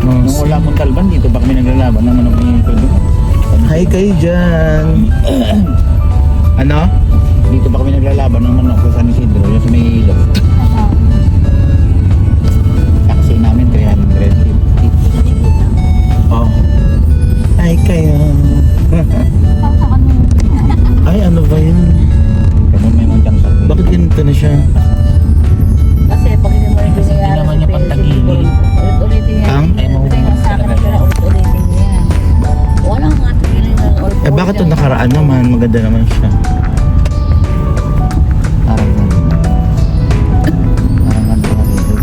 Nung wala mong talban, dito ba kami naglalaban ng manok ni Pedro? Hi kayo dyan. Ano? Dito ba kami naglalaban ng manok sa San Isidro, yung sa may ilog. Taxi namin 350. Oh. Hi kayo. Ay, ano ba yun? Kamo may manggang sa Bakit ganito na siya? Kasi pag hindi mo rin Hindi naman niya pantagilid. ulit-ulitin niya. Ang? Ay, Ito yung sa akin, pero ulit-ulitin niya. Walang nga tigilin ng ulit-ulit. Eh bakit ito nakaraan naman? Maganda naman siya. Parang ganito kasi dito.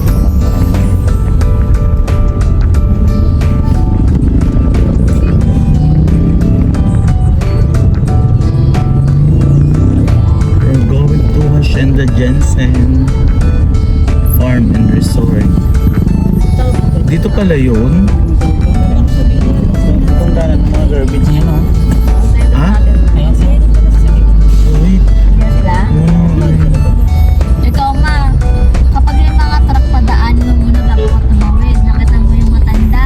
We're going to Hacienda Jensen Farm and Resort. Dito pala yun? Kung daan ng mga garbage niya, no? Ha? Ayan siya. Wait. Sila? Ikaw ma, kapag yung mga truck padaan mo muna bago ka tumawid, nakita mo yung matanda,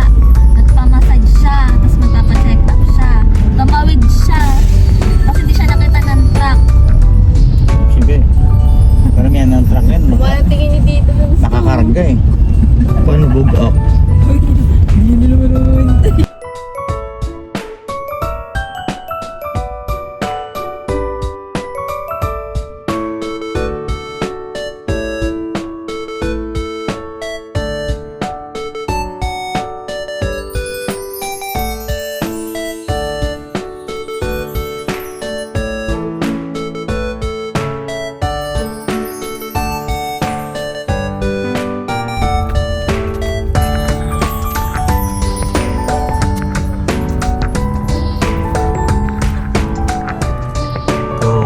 nagpamassage siya, tapos magpapacheck up siya, tumawid siya, kasi hindi siya nakita ng truck. Sige. Karamihan ng truck yan. Tingin ni dito dun sa Nakakarga eh. Paano bug up? Go.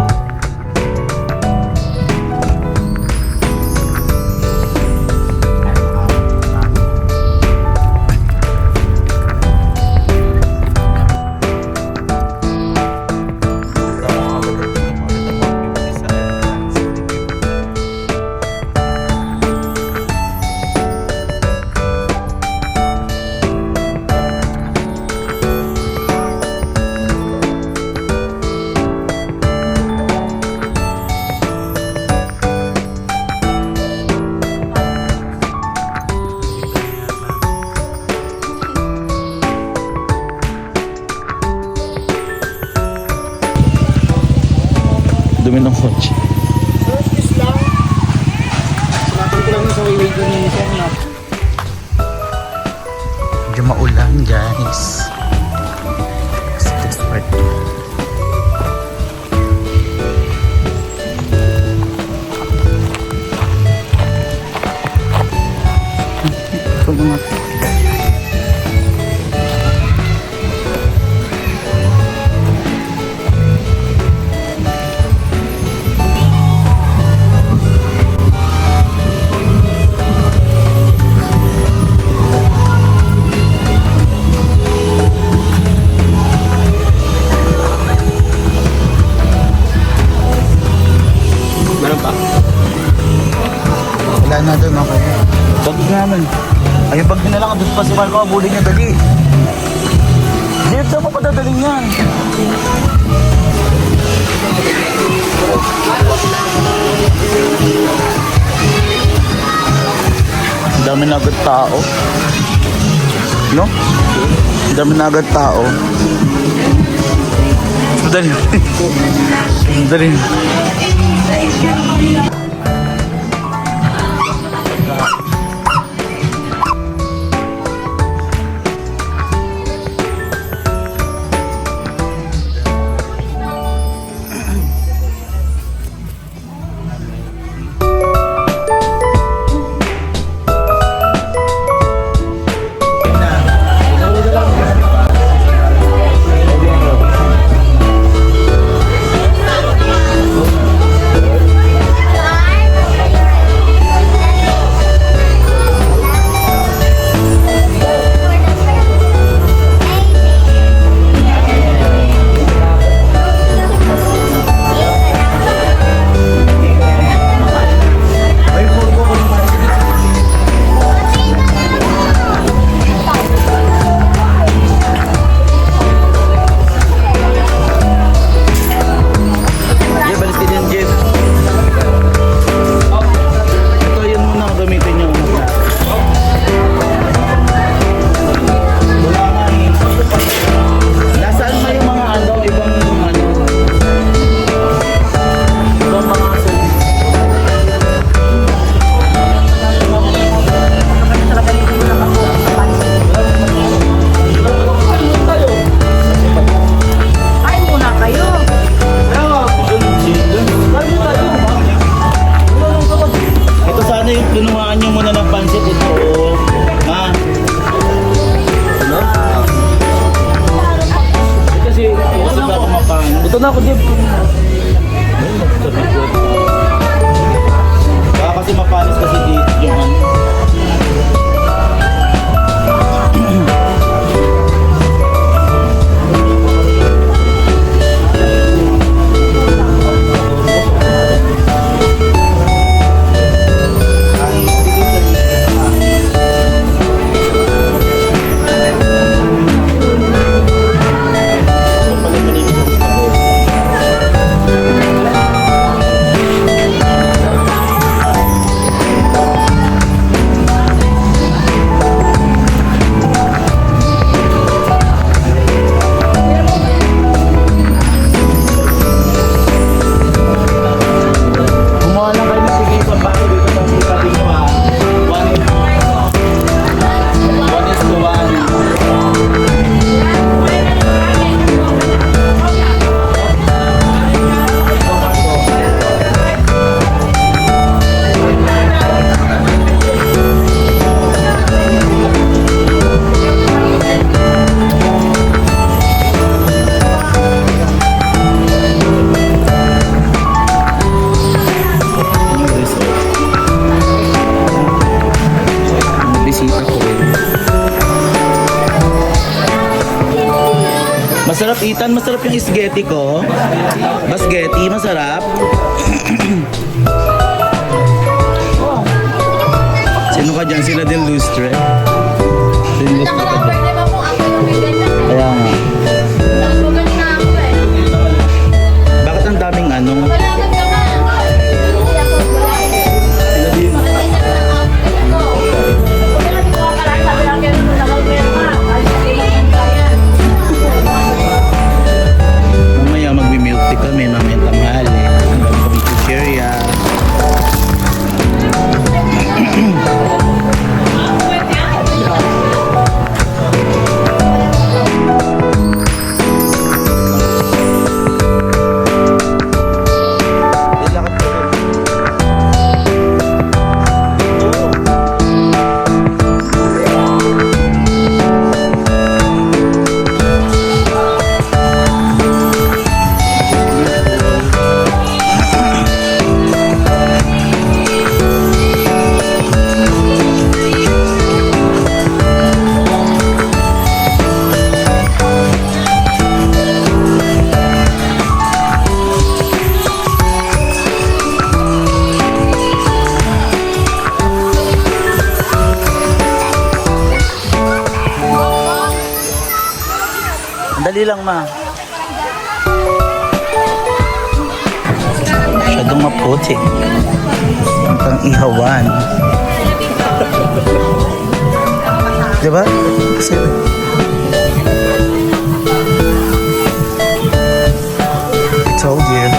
Dumi ng kotse. Medyo maulan guys. Sa this part. Ito mga wala na doon ako. Bag naman. Ay, yung bag na lang. Doon pa si Marco. Abulin niya dali. Jeff, saan mo padadaling yan? Ang dami na agad tao. No? Ang dami na agad tao. Dali. Dali. na ako, Jeff. Baka kasi mapanis kasi dito yung ano. Kumuha lang kayo ng tigil sa bahay dito sa sitabi nyo ha. 1:1. Bisita ko eh. Masarap, Ethan. Masarap yung spaghetti ko. Spaghetti, masarap. Sino ka dyan? Sila din lustre. Din lustre ka dyan. Birthday mo kung ako yung bigay na. Kaya nga. Nasugan na ako eh. Bakit ang daming ano? Malaman ka na. Hindi ako wala eh. Sila din. Makikita ko ng outfit ko. Kung hindi ko makalaan, sabi lang kayo nung nakapirma. Alis kayo ng bayan. Mamaya magmi-milk tea kami. Mamaya tanghali. Ang dami kami chichirya. Dali lang, ma. Masyadong maputi. Pang ihawan. Diba? Kasi... I told you.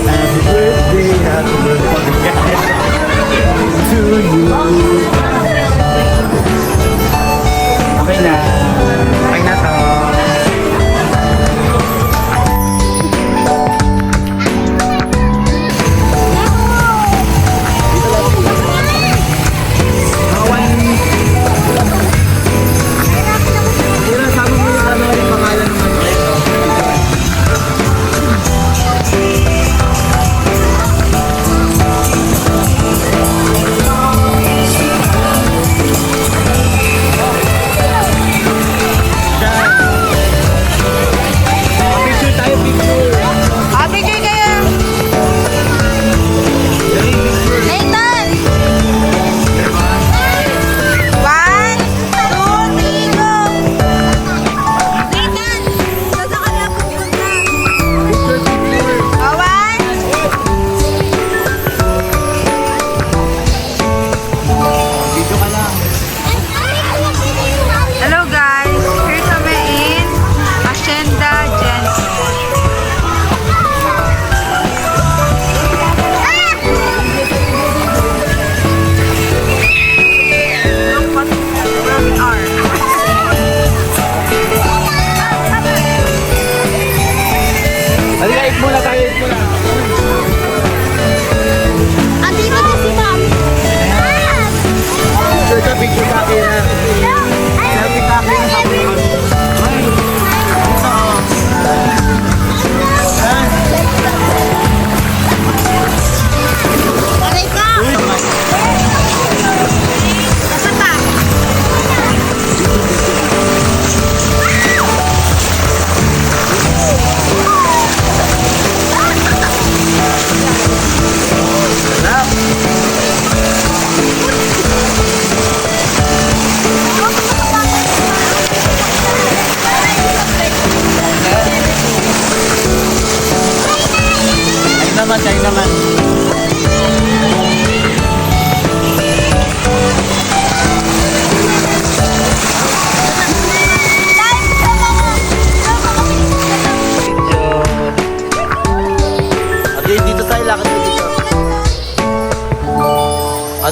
Happy birthday, happy birthday to you. Okay na. Okay na to.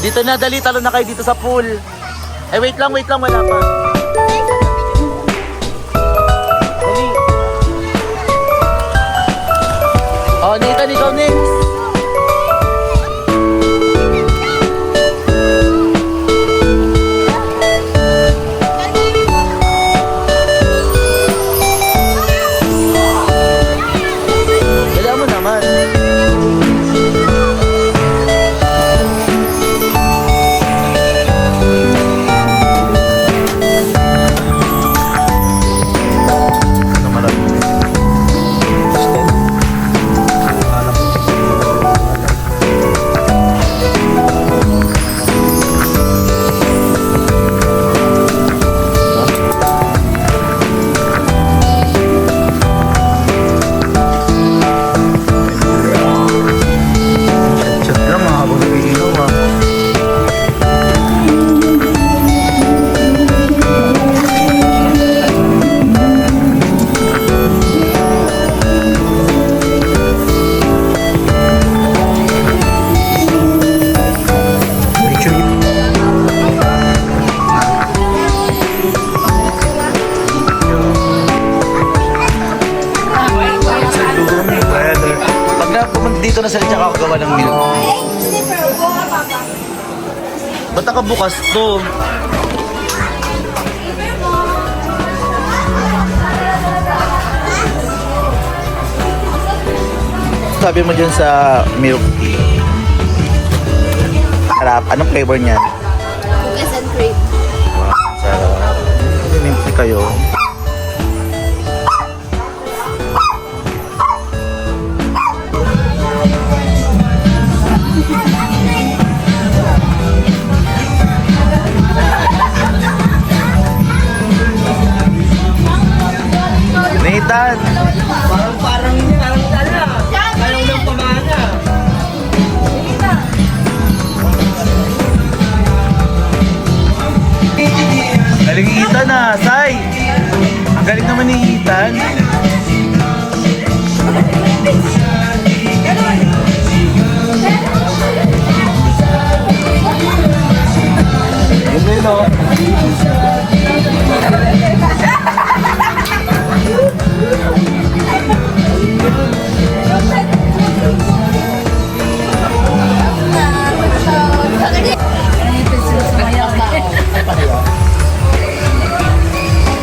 Dito na, dali, talo na kayo dito sa pool. Eh, wait lang, wala pa. Dali. Oh, Nathan, ikaw next. Dala mo naman. Chat lang mga habang nag-iinom ah. Pag pumunta dito na sa tsaka ako gawa ng milk. Ba't nakabukas to? Sabi mo dyan sa milk tea. Sarap. Anong flavor niyan? Cookies and cream. Wow, sarap. Milk tea kayo. Nathan! Parang tala. Ayaw ng pamana. Galing ni Ethan ah, Sai! Ang galing naman ni Ethan. Ganda yun o.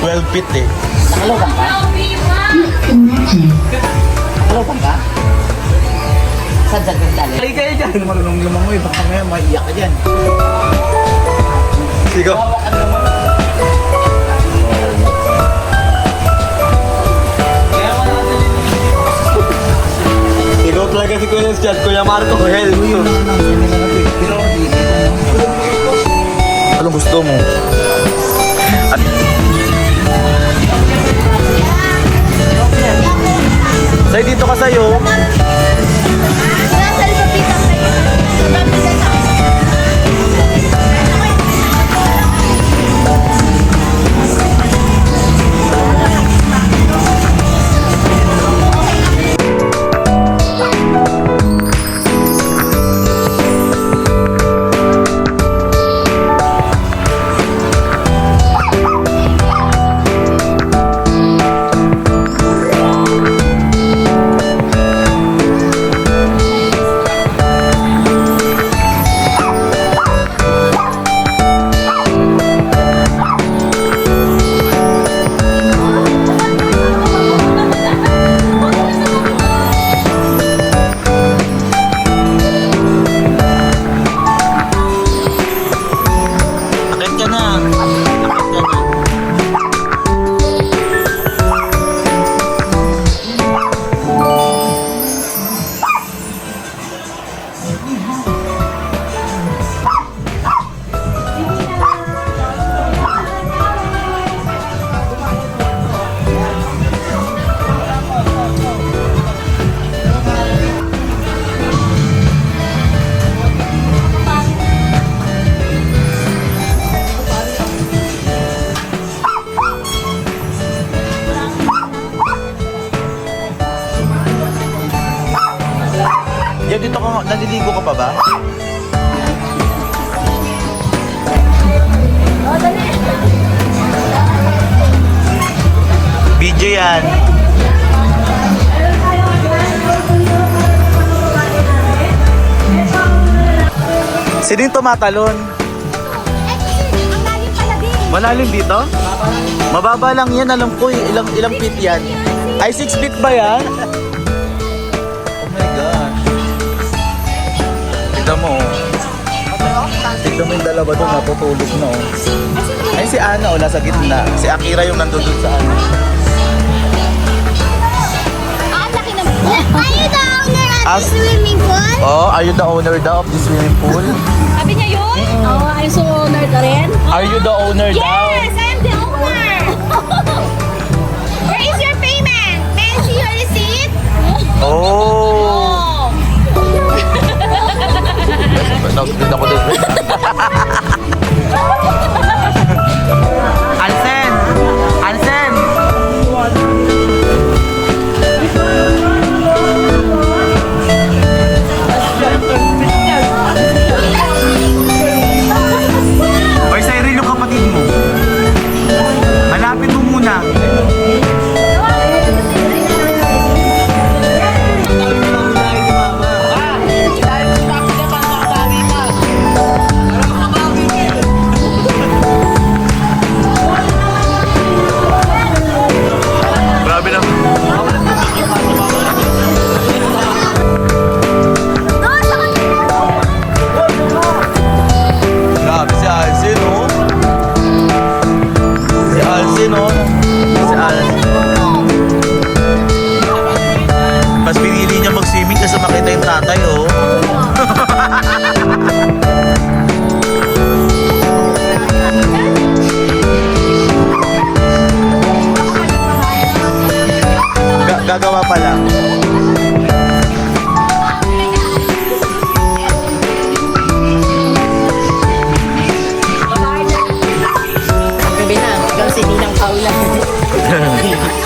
Well fit eh. Nakalokan ka? Nakalokan ka? Saan ka dali? Ay kayo dyan. Hindi marunong lumangoy, baka may maiyak ka dyan. Sigaw. Ikaw talaga si Kuya Scott, Kuya Marco, help you. Anong gusto mo? At... Sai, dito ka sa'yo. Yan, dito ka, naliligo ka pa ba? Video yan. Sino yung tumatalon? Malalim dito? Mababa lang yan, alam ko eh. Ilang feet yan? Ay, 6 feet ba yan? Oh my gosh. Tignan mo. Tignan mo yung dalawa doon, natutulog na oh. Ay, si Ana oh, nasa gitna. Si Akira yung nandun doon sa ano. Ang laki na. Are you the owner of As- the swimming pool? Oh, are you the owner daw of the swimming pool? Sabi niya yun? Oo, ay so owner ka rin? Are you the owner daw? Yes, I am the owner. Where is your payment? May I see your receipt? Oh! Nakapit ako doon. Alsen! Alsen! Oy, Cyril, yung kapatid mo. Hanapin mo muna. Grabe na. Grabe si Alcin, oh. Si Alcin, oh. Si Alcin. Mas pinili niya mag-swimming kasi makita yung tatay, oh. Gagawa pa lang. Gabi na, ikaw si Ninang Paula.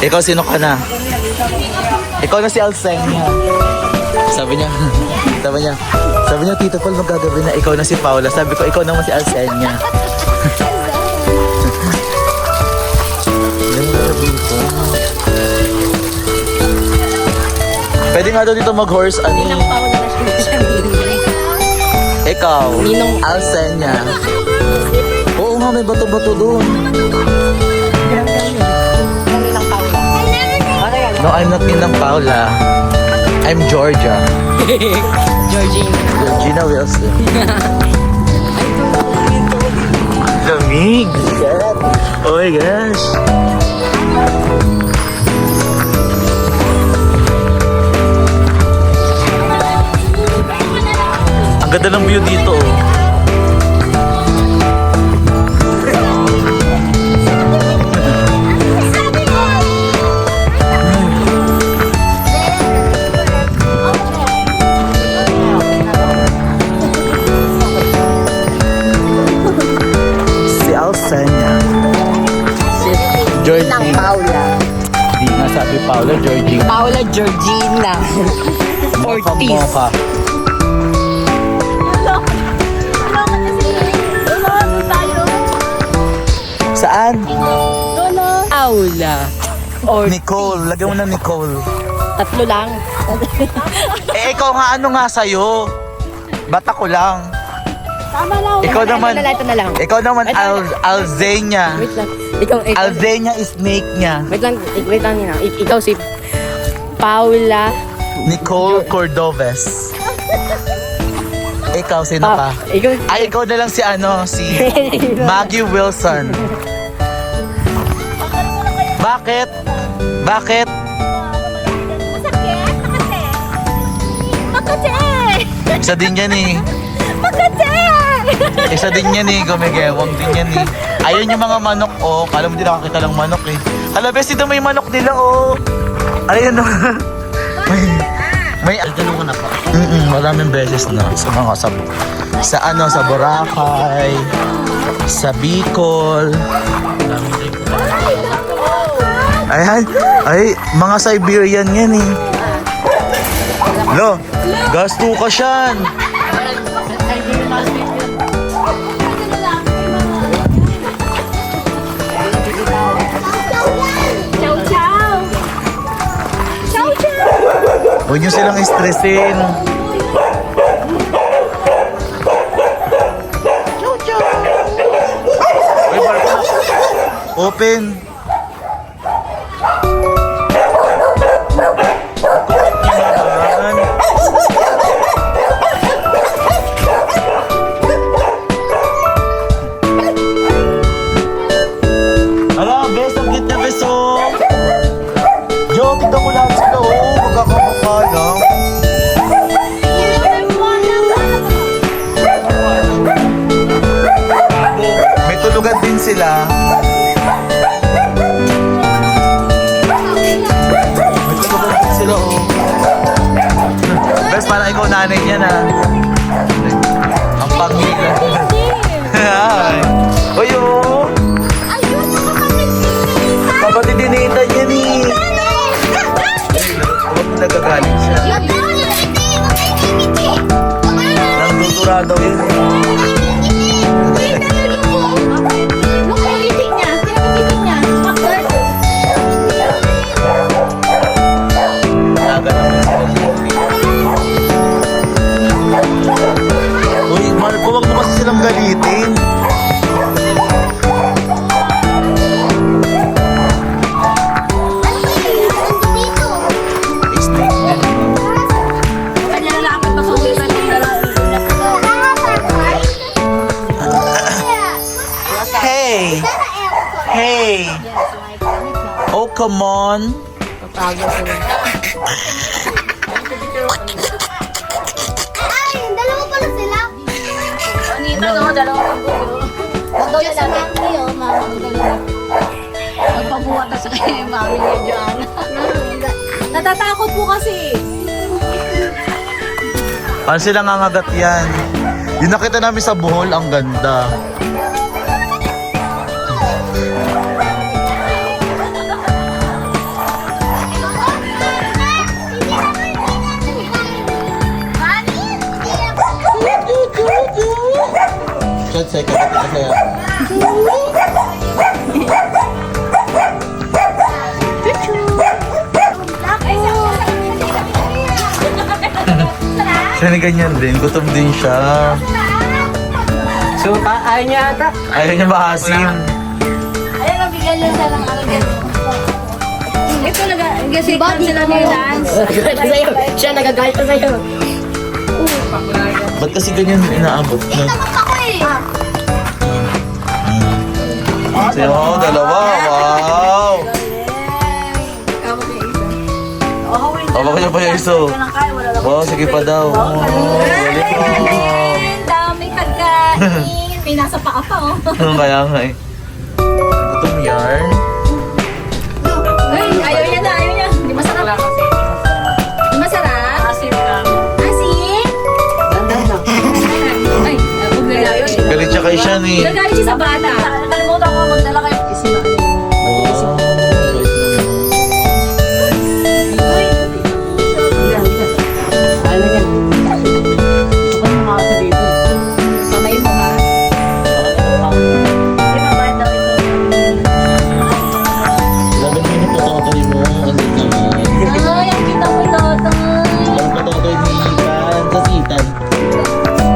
Ikaw, sino ka na? Ikaw na si Alsenia. Sabi niya, Tito Paul, magagabi na. Ikaw na si Paula. Sabi ko, ikaw naman si Alsenia. Pwede nga daw dito mag-horse, ano? Ninang Paula na siya. Ikaw, Ninong Alsenia. Oo nga, may bato-bato doon. Ninang Paula. No, I'm not Ninang Paula. I'm Georgia. Georgine. Georgina Wilson. Lamig. Oh my gosh. Ang ganda ng view dito, oh. Si Alsenia. Ninang Georgina. Paula. Di nga sabi Paula, Georgina. Paula Georgina. Ortiz. Mocha. Saan? Paula. Ortiz. Nicole. Lagyan mo na Nicole. Tatlo lang. Eh, ikaw nga, ano nga sa'yo? Bata ko lang. Tama lang. Ikaw naman. Ito na lang. Ikaw naman, Alzenia. Wait lang. Ikaw. Alzenia is snake niya. Wait lang, Nina. Ikaw si Paula. Nicole Cordoves. Ikaw, sino ka? Ikaw. Ay, ikaw na lang si ano, si Maggie Wilson. Bakit? Bakit? Isa din yan eh. Isa din yan eh, gumigewang din yan eh. Ayun yung mga manok, oh. Kala mo din nakakita lang manok eh. Hala, bes, dito may manok nila, oh. Ayun, oh. may ganun ko na pa. Maraming beses na sa mga sa ano, sa Boracay, sa Bicol. Ayan, ay, mga Siberian yan eh. Lo, gasto ka siyan. Chow chow! Huwag nyo silang stressin. Uy, Marco. Open. Hala, bes, ang cute na bes, oh. Jo, tignan mo lahat sila, oh. Magkakamukha lang. May tulugan din sila. May tulugan din sila, oh. Bes, parang ikaw nanay niya na. Ang panghilan. Hi. Uy, oh. Kapatid din Nathan yan, eh. Huwag nagagalit siya. Nagtutura daw yun, eh. Uy, Marco, huwag mo kasi silang galitin. Snake din. Hey! Hey! Oh, come on! Dalawa pala sila. Magdala sa mami, oh, mama. Magpabuhat na sa kanya yung mami niya dyan. Natatakot po kasi. Paano sila ngangagat yan? Yung nakita namin sa Bohol, ang ganda. Chat, second. Masaya. Siya na ganyan din. Gutom din siya. So, ayaw niya ata. Ayaw niya maasim. Ayun, nabigyan niya siya ng ano dyan. Ito, nag-sikat sila ni Lance. Siya nagagalit na sa'yo. Ba't kasi ganyan inaabot na? Tamang ako eh. Sino? Dalawa. Wow! Hawak niya pa yung iso. Wow, sige pa daw. Oh, galing mo. Dami kagain. May nasa paa pa, oh. Kaya nga eh. Gutom yarn. Ay, ayaw niya na, ayaw niya. Hindi masarap. Hindi masarap? Asin lang. Asin? Ay, huwag na lang. Galit siya kay Sean eh. Nagalit siya sa bata. Nakalimutan ko magdala kayo. Wow. Ano niya? Ano mga kasi dito? Kamay mo ha? Di ba, bakit daw ito? Laban mo yung patotoy mo. Ang lit naman. Ay, ang kita mo ito. Ang patotoy ni Ethan. Sa si Ethan.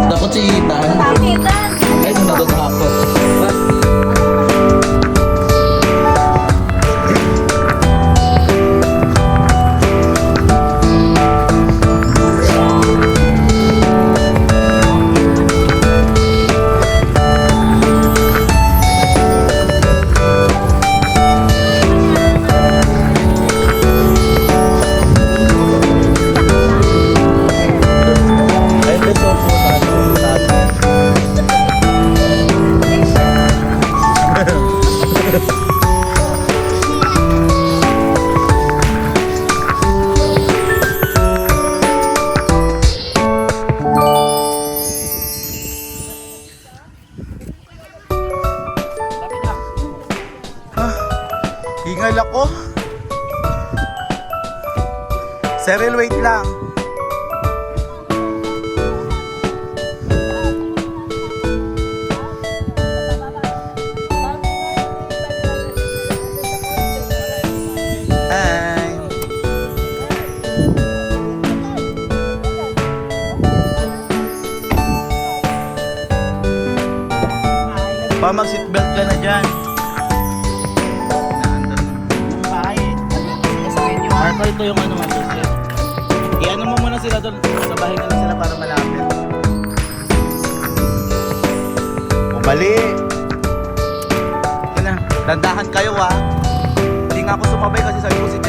Dapat si Ethan. Pakitan. Ay, natatakot. Ay, beso po tayo. Hingal ako. Cyril, wait lang. Hi. ka na dyan. Naandun. Yung bahay eh. Sabihin nyo ha. Marco, ito yung ano matusip. I-ano mo muna sila doon. Sa bahay na lang sila para malapit. O mali. Ito na. Dandahan kayo ha. Hindi nga ako sumabay kasi sabi ko si